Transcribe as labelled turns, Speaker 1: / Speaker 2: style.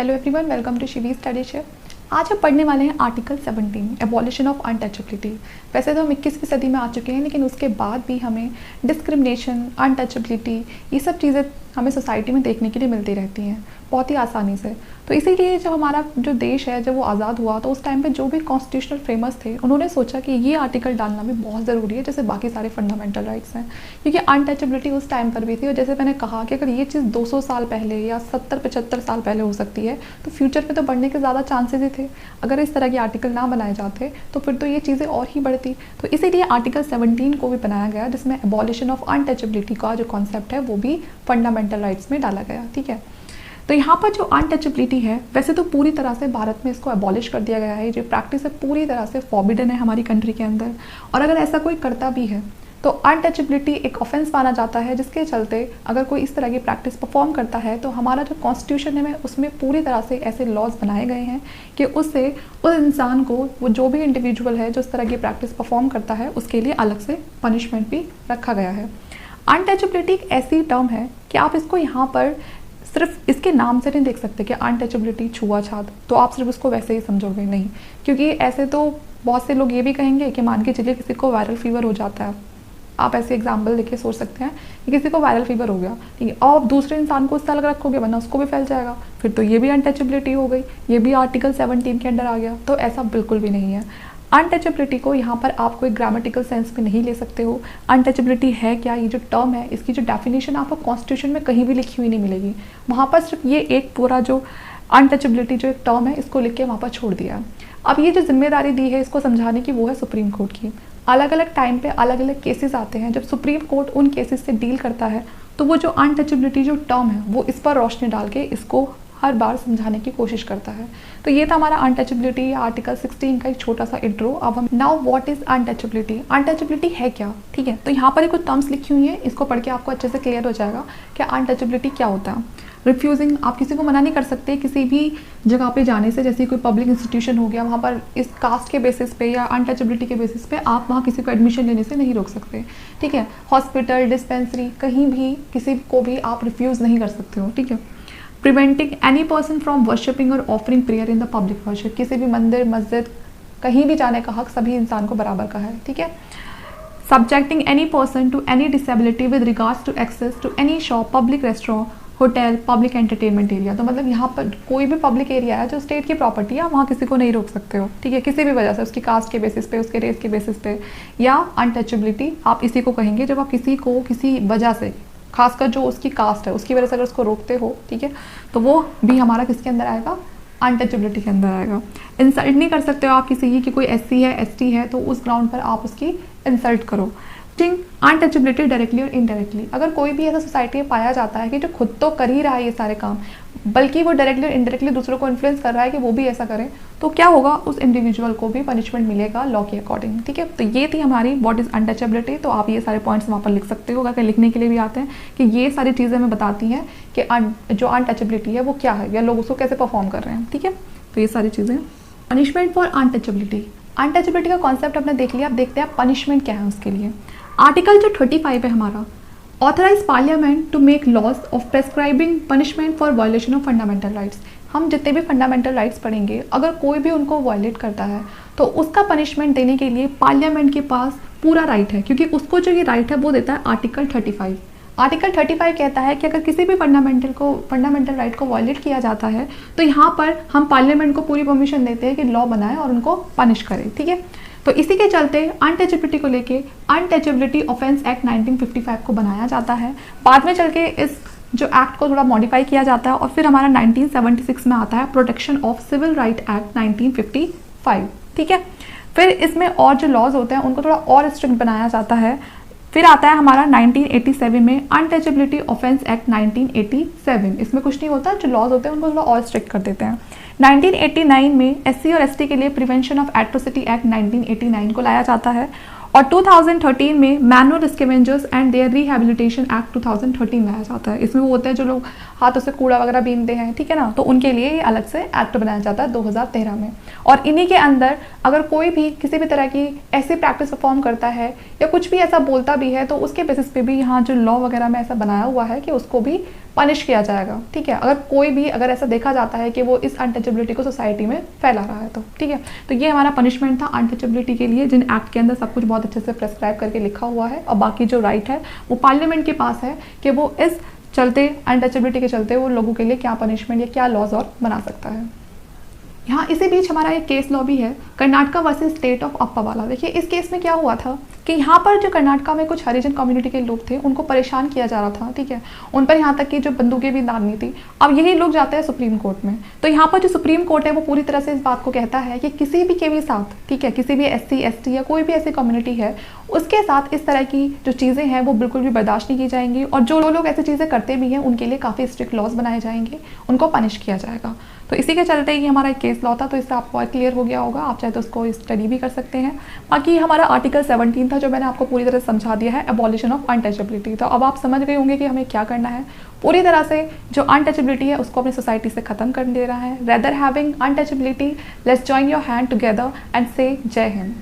Speaker 1: Hello everyone, welcome to Shivi study share. आज हम पढ़ने वाले हैं आर्टिकल 17 एबॉलिशन ऑफ अनटचेबिलिटी। वैसे तो हम 21वीं सदी में आ चुके हैं, लेकिन उसके बाद भी हमें डिस्क्रिमिनेशन, अनटचेबिलिटी, ये सब चीज़ें हमें सोसाइटी में देखने के लिए मिलती रहती हैं बहुत ही आसानी से। तो इसीलिए जब हमारा जो देश है जब वो आज़ाद हुआ तो उस टाइम पे जो भी कॉन्स्टिट्यूशनल फ्रेमर्स थे उन्होंने सोचा कि ये आर्टिकल डालना भी बहुत ज़रूरी है, जैसे बाकी सारे फंडामेंटल राइट्स हैं, क्योंकि अनटचेबिलिटी उस टाइम पर भी थी। और जैसे मैंने कहा कि अगर ये चीज़ 200 साल पहले या 70-75 साल पहले हो सकती है तो फ्यूचर में तो बढ़ने के ज़्यादा चांसेस ही थे। अगर इस तरह के आर्टिकल ना बनाए जाते तो फिर तो ये चीज़ें और ही बढ़ती। तो इसीलिए आर्टिकल 17 को भी बनाया गया, जिसमें एबॉलिशन ऑफ अनटचेबिलिटी का जो कॉन्सेप्ट है वो भी फंडामेंटल राइट्स में डाला गया। ठीक है, तो यहाँ पर जो अनटचेबिलिटी है वैसे तो पूरी तरह से भारत में इसको एबॉलिश कर दिया गया है। जो प्रैक्टिस है पूरी तरह से फॉरबिडन है हमारी कंट्री के अंदर, और अगर ऐसा कोई करता भी है तो अनटचेबिलिटी एक ऑफेंस माना जाता है, जिसके चलते अगर कोई इस तरह की प्रैक्टिस परफॉर्म करता है तो हमारा जो कॉन्स्टिट्यूशन है उसमें पूरी तरह से ऐसे लॉज बनाए गए हैं कि उससे उस इंसान को, वो जो भी इंडिविजुअल है जो इस तरह की प्रैक्टिस परफॉर्म करता है, उसके लिए अलग से पनिशमेंट भी रखा गया है। अनटचेबिलिटी एक ऐसी टर्म है कि आप इसको यहाँ पर सिर्फ इसके नाम से नहीं देख सकते कि अनटचेबिलिटी, छुआछूत, तो आप सिर्फ उसको वैसे ही समझोगे नहीं, क्योंकि ऐसे तो बहुत से लोग ये भी कहेंगे कि मान के चलिए किसी को वायरल फीवर हो जाता है, आप ऐसे एग्जाम्पल देके सोच सकते हैं कि किसी को वायरल फीवर हो गया, ठीक है, और आप दूसरे इंसान को उससे अलग रखोगे वरना उसको भी फैल जाएगा, फिर तो ये भी अनटचेबिलिटी हो गई, ये भी आर्टिकल 17 के अंडर आ गया। तो ऐसा बिल्कुल भी नहीं है। अनटचेबिलिटी को यहाँ पर आप कोई ग्रामेटिकल सेंस में नहीं ले सकते हो। अनटचेबिलिटी है क्या, ये जो टर्म है इसकी जो डेफिनेशन आपको कॉन्स्टिट्यूशन में कहीं भी लिखी हुई नहीं मिलेगी। वहाँ पर सिर्फ ये एक पूरा जो अनटचेबिलिटी जो एक टर्म है इसको लिख के वहाँ पर छोड़ दिया है। अब ये जो जिम्मेदारी दी है इसको समझाने की वो है सुप्रीम कोर्ट की। अलग अलग टाइम पे अलग अलग केसेस आते हैं, जब सुप्रीम कोर्ट उन केसेस से डील करता है तो वो जो अनटचेबिलिटी जो टर्म है वो इस पर रोशनी डाल के इसको हर बार समझाने की कोशिश करता है। तो ये था हमारा अनटचेबिलिटी या आर्टिकल 16 का एक छोटा सा इंट्रो। अब हम now what is untouchability, untouchability है क्या। ठीक है, तो यहाँ पर कुछ टर्म्स लिखी हुई हैं, इसको पढ़ के आपको अच्छे से क्लियर हो जाएगा कि अनटचेबिलिटी क्या होता है। रिफ्यूजिंग, आप किसी को मना नहीं कर सकते किसी भी जगह पे जाने से, जैसे कोई पब्लिक इंस्टीट्यूशन हो गया, वहाँ पर इस कास्ट के बेसिस पे या अनटचेबिलिटी के बेसिस पे आप वहाँ किसी को एडमिशन लेने से नहीं रोक सकते। ठीक है, हॉस्पिटल, डिस्पेंसरी, कहीं भी किसी को भी आप रिफ्यूज़ नहीं कर सकते हो। ठीक है, preventing any person from worshipping और offering prayer in the public worship, किसी भी मंदिर, मस्जिद, कहीं भी जाने का हक सभी इंसान को बराबर का है। ठीक है, subjecting any person to any disability with regards to access to any shop, public restaurant, hotel, public entertainment area. तो मतलब यहाँ पर कोई भी पब्लिक एरिया है जो स्टेट की प्रॉपर्टी है, वहाँ किसी को नहीं रोक सकते हो। ठीक है, किसी भी वजह से, उसकी कास्ट के बेसिस पे, उसके रेस के बेसिस पे, या अनटचेबिलिटी आप इसी को कहेंगे जब आप किसी को किसी वजह से, खासकर जो उसकी कास्ट है उसकी वजह से अगर उसको रोकते हो, ठीक है, तो वो भी हमारा किसके अंदर आएगा, अनटचेबिलिटी के अंदर आएगा। इंसल्ट नहीं कर सकते हो आप किसी की कि कोई SC है, ST है तो उस ग्राउंड पर आप उसकी इंसल्ट करो। अनटचेबिलिटी डायरेक्टली और इनडायरेक्टली, अगर कोई भी ऐसा सोसाइटी में पाया जाता है कि जो खुद तो कर ही रहा है ये सारे काम, बल्कि वो डायरेक्टली और इनडायरेक्टली दूसरों को इन्फ्लुएंस कर रहा है कि वो भी ऐसा करें, तो क्या होगा, उस इंडिविजुअल को भी पनिशमेंट मिलेगा लॉ के अकॉर्डिंग। ठीक है, तो ये थी हमारी व्हाट इज अनटचेबिलिटी। तो आप ये सारे पॉइंट्स वहाँ पर लिख सकते हो, अगर लिखने के लिए भी आते हैं कि ये सारी चीज़ें हमें बताती हैं कि जो अनटचेबिलिटी है वो क्या है या लोग उसको कैसे परफॉर्म कर रहे हैं। ठीक है, तो ये सारी चीज़ें। पनिशमेंट फॉर अनटचेबिलिटी, अनटचेबिलिटी का कॉन्सेप्ट आपने देख लिया। अब देखते हैं पनिशमेंट क्या है उसके लिए। आर्टिकल जो 35 है हमारा, authorise parliament to make laws of prescribing punishment for violation of fundamental rights. हम जितने भी फंडामेंटल राइट्स पढ़ेंगे, अगर कोई भी उनको वायलेट करता है तो उसका पनिशमेंट देने के लिए पार्लियामेंट के पास पूरा राइट है, क्योंकि उसको जो ये राइट है वो देता है आर्टिकल 35। आर्टिकल 35 कहता है कि अगर किसी भी फंडामेंटल राइट को वायलेट किया जाता है तो यहाँ पर हम पार्लियामेंट को पूरी परमिशन देते हैं कि लॉ बनाए और उनको पनिश करे। ठीक है, तो इसी के चलते अनटचेबिलिटी को लेके अनटचेबिलिटी ऑफेंस एक्ट 1955 को बनाया जाता है। बाद में चल के इस जो एक्ट को थोड़ा मॉडिफाई किया जाता है और फिर हमारा 1976 में आता है protection of civil right act 1955। ठीक है, फिर इसमें और जो लॉज होते हैं उनको थोड़ा और स्ट्रिक्ट बनाया जाता है। फिर आता है हमारा 1987 में अनटचेबिलिटी ऑफेंस एक्ट 1987। इसमें कुछ नहीं होता, जो लॉज होते हैं उनको थोड़ा और स्ट्रिक्ट कर देते हैं। 1989 में SC और ST के लिए प्रिवेंशन ऑफ एट्रोसिटी एक्ट 1989 को लाया जाता है, और 2013 में manual scavengers and their rehabilitation act 2013 लाया जाता है। इसमें वो होते हैं जो लोग हाथों से कूड़ा वगैरह बीनते हैं, ठीक है ना, तो उनके लिए ये अलग से एक्ट बनाया जाता है 2013 में। और इन्हीं के अंदर अगर कोई भी किसी भी तरह की ऐसी प्रैक्टिस परफॉर्म करता है या कुछ भी ऐसा बोलता भी है तो उसके बेसिस पे भी यहाँ जो लॉ वगैरह में ऐसा बनाया हुआ है कि उसको भी पनिश किया जाएगा, ठीक है, अगर कोई भी अगर ऐसा देखा जाता है कि वो इस अनटचेबिलिटी को सोसाइटी में फैला रहा है तो, ठीक है। तो ये हमारा पनिशमेंट था अनटचेबिलिटी के लिए, जिन एक्ट के अंदर सब कुछ बहुत अच्छे से प्रेस्क्राइब करके लिखा हुआ है, और बाकी जो राइट है वो पार्लियामेंट के पास है कि वो इस चलते अनटचेबिलिटी के चलते वो लोगों के लिए क्या पनिशमेंट या क्या लॉज और बना सकता है। यहाँ इसी बीच हमारा एक केस लॉ भी है, कर्नाटका वर्सेस स्टेट ऑफ अप्पा वाला। देखिए इस केस में क्या हुआ था कि यहाँ पर जो कर्नाटका में कुछ हरिजन कम्युनिटी के लोग थे उनको परेशान किया जा रहा था, ठीक है, उन पर यहाँ तक कि जो बंदूकें भी दागनी थी। अब यही लोग जाते हैं सुप्रीम कोर्ट में, तो यहाँ पर जो सुप्रीम कोर्ट है वो पूरी तरह से इस बात को कहता है कि किसी भी के भी साथ, ठीक है, किसी भी SC ST या कोई भी ऐसी कम्युनिटी है उसके साथ इस तरह की जो चीज़ें हैं वो बिल्कुल भी बर्दाश्त नहीं की जाएंगी, और जो लोग ऐसी चीज़ें करते भी हैं उनके लिए काफ़ी स्ट्रिक्ट लॉज बनाए जाएंगे, उनको पनिश किया जाएगा। तो इसी के चलते ही हमारा एक केस लॉ था, तो इससे आपको और क्लियर हो गया होगा, आप चाहे तो उसको स्टडी भी कर सकते हैं। बाकी हमारा आर्टिकल 17 था जो मैंने आपको पूरी तरह से समझा दिया है, एबॉलिशन ऑफ अनटचेबिलिटी। तो अब आप समझ गए होंगे कि हमें क्या करना है, पूरी तरह से जो अनटचेबिलिटी है उसको अपनी सोसाइटी से खत्म कर दे रहा है। Rather having untouchability, let's join your hand together and से जय हिंद।